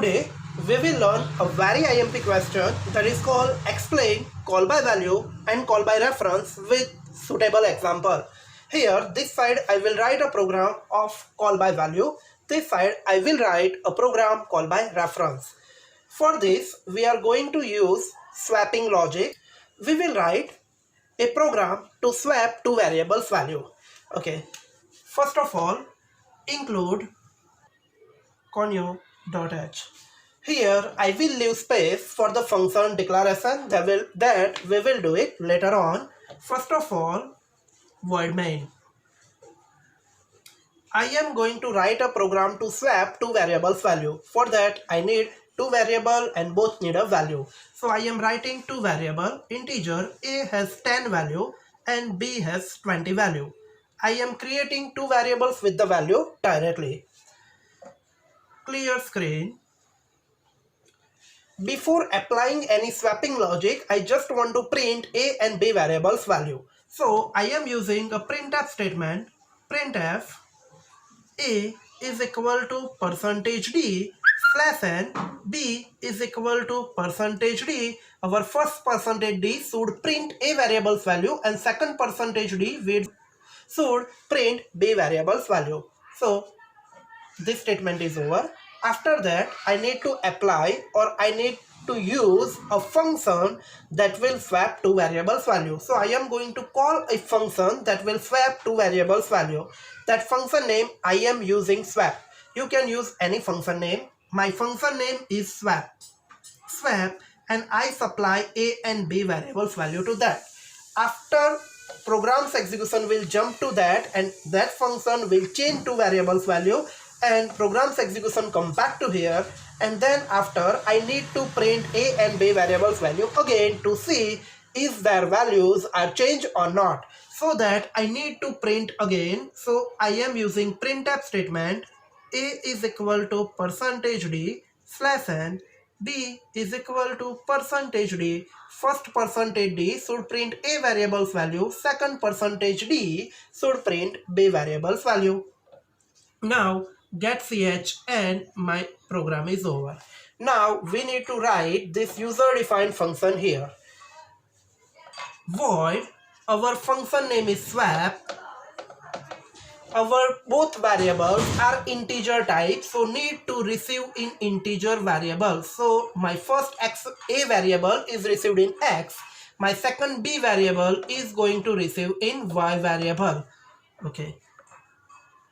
Today we will learn a very IMP question that is called explain call by value and call by reference with suitable example. Here this side I will write a program of call by value. This side I will write a program call by reference. For this we are going to use swapping logic. We will write a program to swap two variables value. Okay. First of all, include conio.h. Here I will leave space for the function declaration that we will do it later on. First of all, void main. I am going to write a program to swap two variables value. For that I need two variable and both need a value. So I am writing two variable. Integer a has 10 value and b has 20 value. I am creating two variables with the value directly. Clear screen. Before applying any swapping logic, I just want to print a and b variables value. So I am using a printf statement. Printf a is equal to %d slash n, b is equal to %d. Our first %d should print a variable's value and second %d should print b variable's value. So this statement is over. After that I need to apply or I need to use a function that will swap two variables value. So I am going to call a function that will swap two variables value. That function name I am using swap. You can use any function name. My function name is swap. Swap, and I supply a and b variables value to that. After program's execution will jump to that and that function will change two variables value and program's execution come back to here, and then after I need to print a and b variables value again to see if their values are changed or not. So that I need to print again. So I am using printf statement. A is equal to %d slash n, b is equal to %d. First %d should print a variable's value, second %d should print b variable's value. Now get ch and my program is over. Now we need to write this user defined function here. Void, our function name is swap. Our both variables are integer type, so need to receive in integer variable. So my first a variable is received in x. My second b variable is going to receive in y variable. Okay.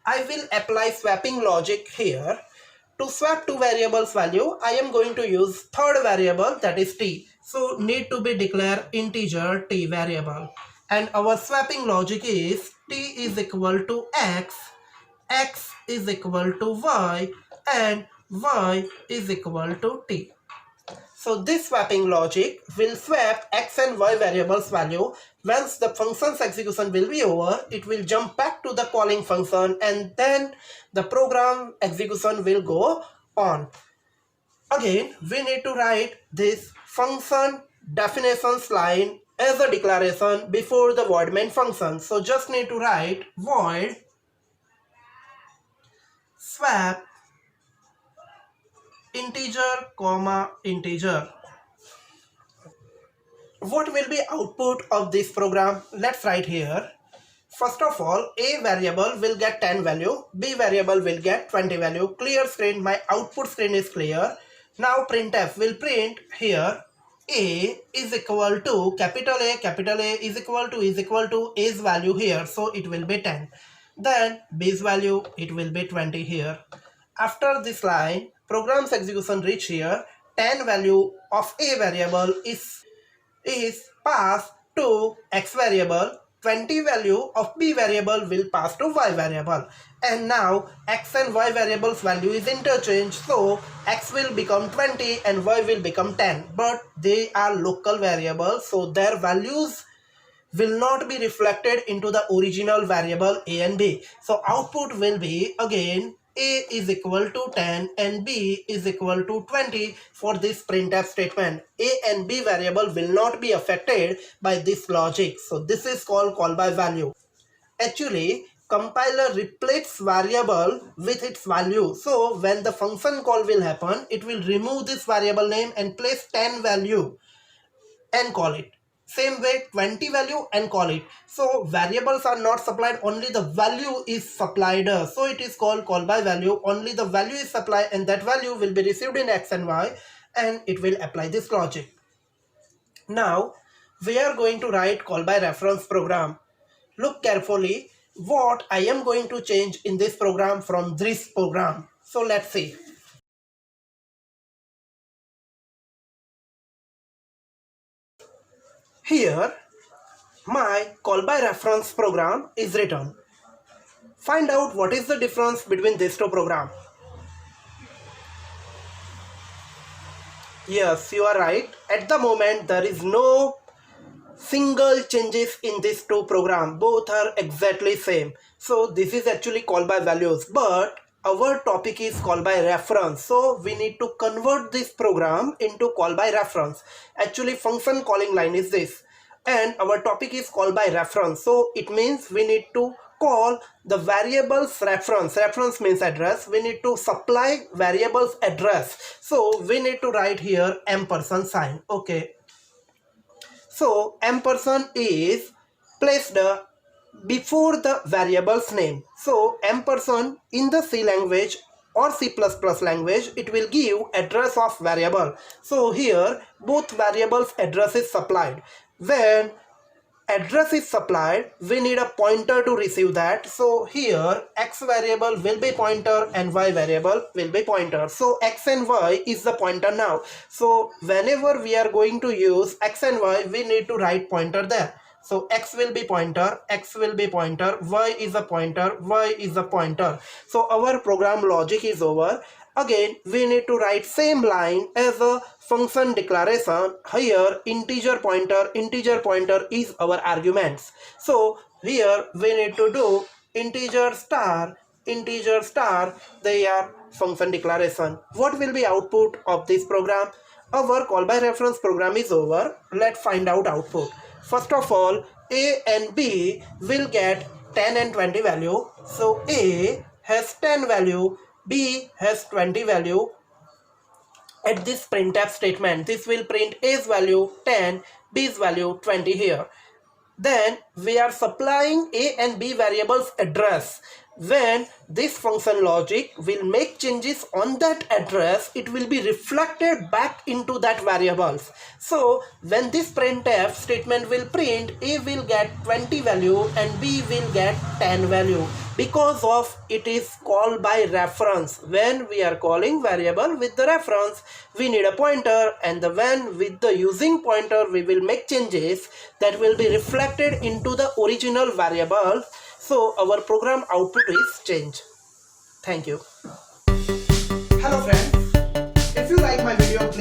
I will apply swapping logic here. To swap two variables value, I am going to use third variable, that is t. So need to be declared integer t variable. And our swapping logic is t is equal to x, x is equal to y, and y is equal to t. So this swapping logic will swap x and y variables value. Once the function's execution will be over, it will jump back to the calling function and then the program execution will go on. Again, we need to write this function definitions line as a declaration before the void main function. So just need to write void swap integer comma integer. What will be output of this program? Let's write here. First of all, a variable will get 10 value, b variable will get 20 value. Clear screen, my output screen is clear. Now printf will print here a is equal to capital A is equal to a's value here, so it will be 10. Then b's value, it will be 20 here. After this line, program's execution reach here, 10 value of a variable is passed to x variable, 20 value of b variable will pass to y variable, and now x and y variables value is interchanged, so x will become 20 and y will become 10, but they are local variables, so their values will not be reflected into the original variable a and b. So output will be again a is equal to 10 and b is equal to 20 for this printf statement. A and b variable will not be affected by this logic. So this is called call by value. Actually, compiler replaces variable with its value. So when the function call will happen, it will remove this variable name and place 10 value and call it. Same way 20 value and call it. So variables are not supplied, only the value is supplied. So it is called call by value. Only the value is supplied and that value will be received in x and y, and it will apply this logic. Now we are going to write call by reference program. Look carefully what I am going to change in this program from this program. So let's see. Here my call by reference program is written. Find out what is the difference between these two programs. Yes, you are right. At the moment there is no single changes in these two programs. Both are exactly same. So this is actually call by values, but our topic is call by reference. So we need to convert this program into call by reference. Actually function calling line is this, and our topic is call by reference. So it means we need to call the variables reference. Reference means address. We need to supply variables address. So we need to write here ampersand sign. Okay. So ampersand is placed before the variable's name. So ampersand in the C language or C++ language, it will give address of variable. So here both variables address is supplied. When address is supplied, we need a pointer to receive that. So here x variable will be pointer and y variable will be pointer. So x and y is the pointer now. So whenever we are going to use x and y, we need to write pointer there. So x will be pointer, x will be pointer, y is a pointer, y is a pointer. So our program logic is over. Again we need to write same line as a function declaration. Here integer pointer is our arguments. So here we need to do integer star, they are function declaration. What will be output of this program? Our call by reference program is over. Let's find out output. First of all, a and b will get 10 and 20 value. So a has 10 value, b has 20 value. At this printf statement, this will print a's value 10, b's value 20 here. Then we are supplying a and b variables address. When this function logic will make changes on that address, it will be reflected back into that variables. So when this printf statement will print, a will get 20 value and b will get 10 value, because of it is called by reference. When we are calling variable with the reference, we need a pointer, and when with the using pointer we will make changes that will be reflected into the original variable. So our program output is changed. Thank you. Hello friends. If you like my video, please